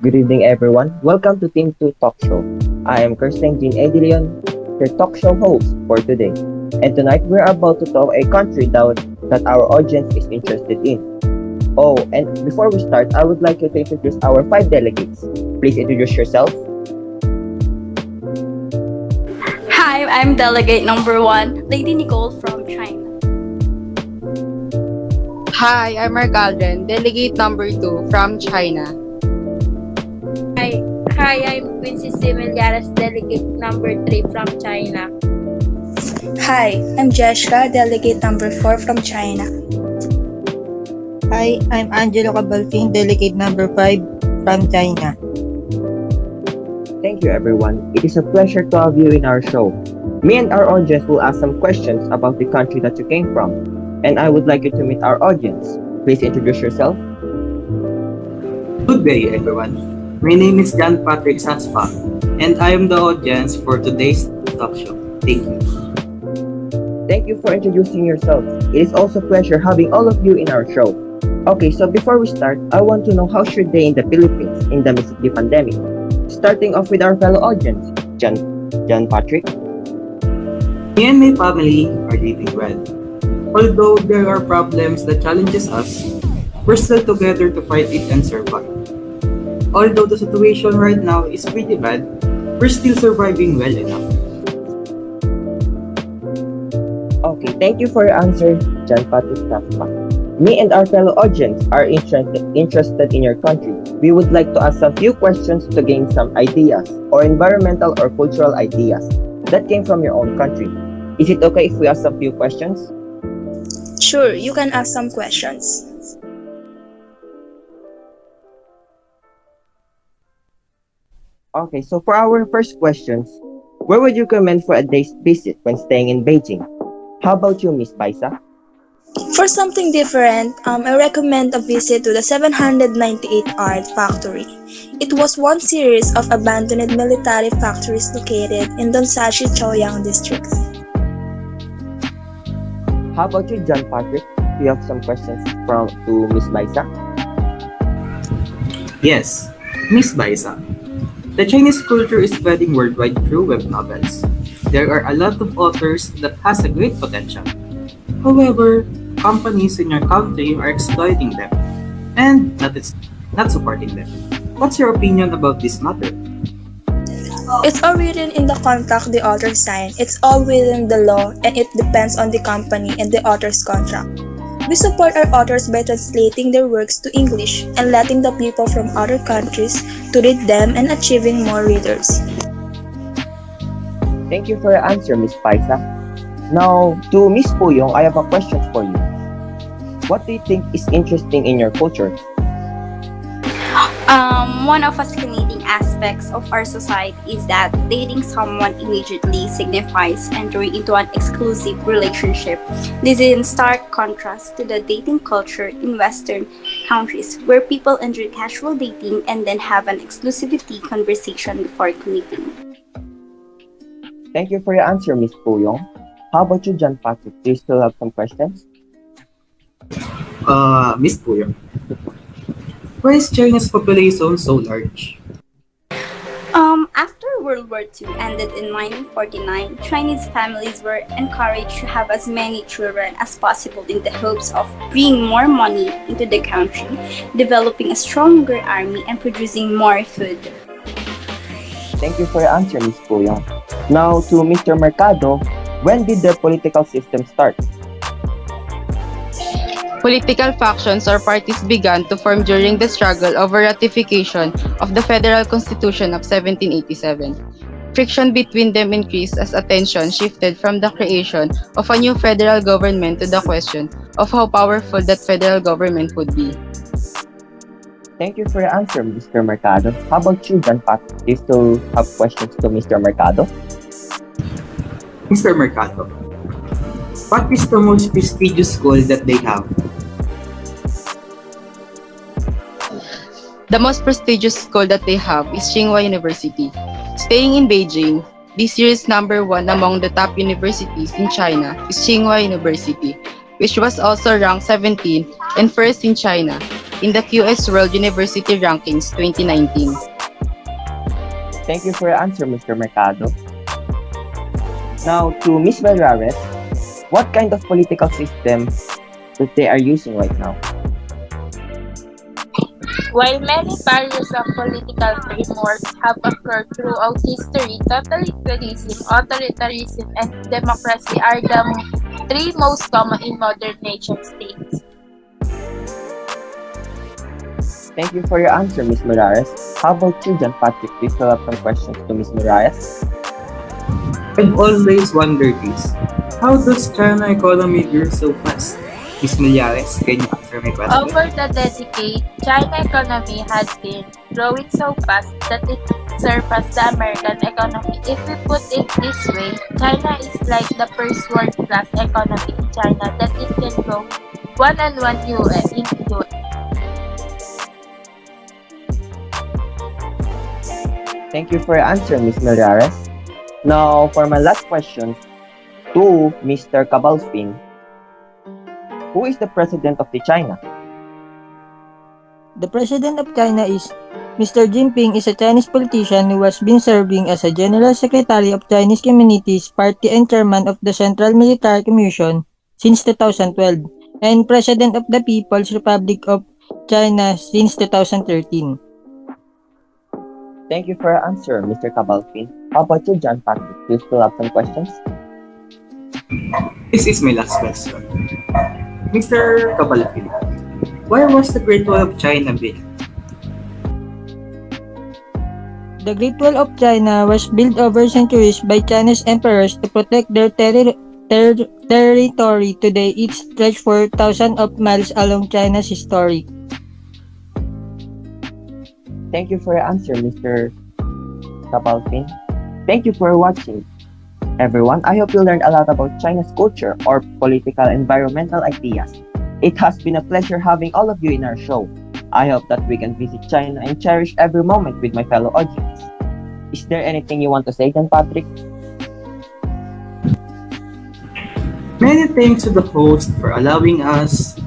Good evening, everyone. Welcome to Team 2 Talk Show. I am Kirstein, your talk show host for today. And tonight, we're about to talk a country that our audience is interested in. Oh, and before we start, I would like you to introduce our 5 delegates. Please introduce yourself. Hi, I'm delegate number 1, Ladynicole from China. Hi, I'm Aldren, delegate number 2 from China. Hi, I'm Quincy C. Millares, delegate number 3 from China. Hi, I'm Jeshca, delegate number 4 from China. Hi, I'm Angelo, Cabalfin, delegate number 5 from China. Thank you, everyone. It is a pleasure to have you in our show. Me and our audience will ask some questions about the country that you came from. And I would like you to meet our audience. Please introduce yourself. Good day, everyone. My name is Jan Patrick Zaspa, and I am the audience for today's talk show. Thank you. Thank you for introducing yourself. It is also a pleasure having all of you in our show. Okay, so before we start, I want to know how's your day in the Philippines in the midst of the pandemic. Starting off with our fellow audience, Jan Patrick. Me and my family are living well. Although there are problems that challenges us, we're still together to fight it and survive. Although the situation right now is pretty bad, we're still surviving well enough. Okay, thank you for your answer, Jan Patrick Zaspa. Me and our fellow audience are interested in your country. We would like to ask a few questions to gain some ideas or environmental or cultural ideas that came from your own country. Is it okay if we ask a few questions? Sure, you can ask some questions. Okay, so for our first questions, where would you recommend for a day's visit when staying in Beijing? How about you, Miss Baesa? For something different, I recommend a visit to the 798 Art Factory. It was one series of abandoned military factories located in Dongsashi, Chaoyang district. How about you, John Patrick? Do you have some questions to Miss Baesa? Yes, Miss Baesa. The Chinese culture is spreading worldwide through web novels. There are a lot of authors that has a great potential. However, companies in your country are exploiting them and not supporting them. What's your opinion about this matter? It's all written in the contract the author signed. It's all within the law and it depends on the company and the author's contract. We support our authors by translating their works to English and letting the people from other countries to read them and achieving more readers. Thank you for your answer, Miss Baesa. Now, to Miss Puyong, I have a question for you. What do you think is interesting in your culture? One of fascinating aspects of our society is that dating someone immediately signifies entering into an exclusive relationship. This is in stark contrast to the dating culture in Western countries, where people enjoy casual dating and then have an exclusivity conversation before committing. Thank you for your answer, Miss Puyong. How about you, John Patrick? Do you still have some questions? Miss Puyong. Why is China's population so large? After World War II ended in 1949, Chinese families were encouraged to have as many children as possible in the hopes of bringing more money into the country, developing a stronger army, and producing more food. Thank you for your answer, Miss Puyong. Now, to Mr. Mercado, when did the political system start? Political factions or parties began to form during the struggle over ratification of the Federal Constitution of 1787. Friction between them increased as attention shifted from the creation of a new federal government to the question of how powerful that federal government would be. Thank you for your answer, Mr. Mercado. How about you, John Patrick? Do you still have questions to Mr. Mercado? Mr. Mercado, what is the most prestigious school that they have? The most prestigious school that they have is Tsinghua University. Staying in Beijing, this year's number 1 among the top universities in China is Tsinghua University, which was also ranked 17th and first in China, in the QS World University Rankings 2019. Thank you for your answer, Mr. Mercado. Now to Ms. Millares, what kind of political system that they are using right now? While many various of political frameworks have occurred throughout history, totalitarianism, authoritarianism, and democracy are the three most common in modern nation states. Thank you for your answer, Ms. Millares. How about you, John Patrick? Do you still have some questions to Ms. Millares? I've always wondered this. How does China economy grow so fast? Ms. Millares, can you answer my question? Over the decade, China economy has been growing so fast that it surpassed the American economy. If we put it this way, China is like the first world-class economy in China that it can go one-on-one US in US. Thank you for your answer, Ms. Millares. Now, for my last question to Mr. Cabalfin, who is the president of the China? The president of China is Mr. Jinping is a Chinese politician who has been serving as a General Secretary of Chinese Communities Party and Chairman of the Central Military Commission since 2012 and President of the People's Republic of China since 2013. Thank you for your answer, Mr. Cabalfin. How about you, John Patrick? Do you still have some questions? This is my last question. Mr. Cabalfin, why was the Great Wall of China built? The Great Wall of China was built over centuries by Chinese emperors to protect their territory. Today, it stretches for thousands of miles along China's history. Thank you for your answer, Mr. Cabalfin. Thank you for watching. Everyone, I hope you learned a lot about China's culture or political environmental ideas. It has been a pleasure having all of you in our show. I hope that we can visit China and cherish every moment with my fellow audience. Is there anything you want to say, John Patrick? Many thanks to the host for allowing us,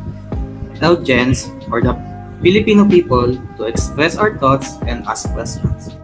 Aldren, or the Filipino people, to express our thoughts and ask questions.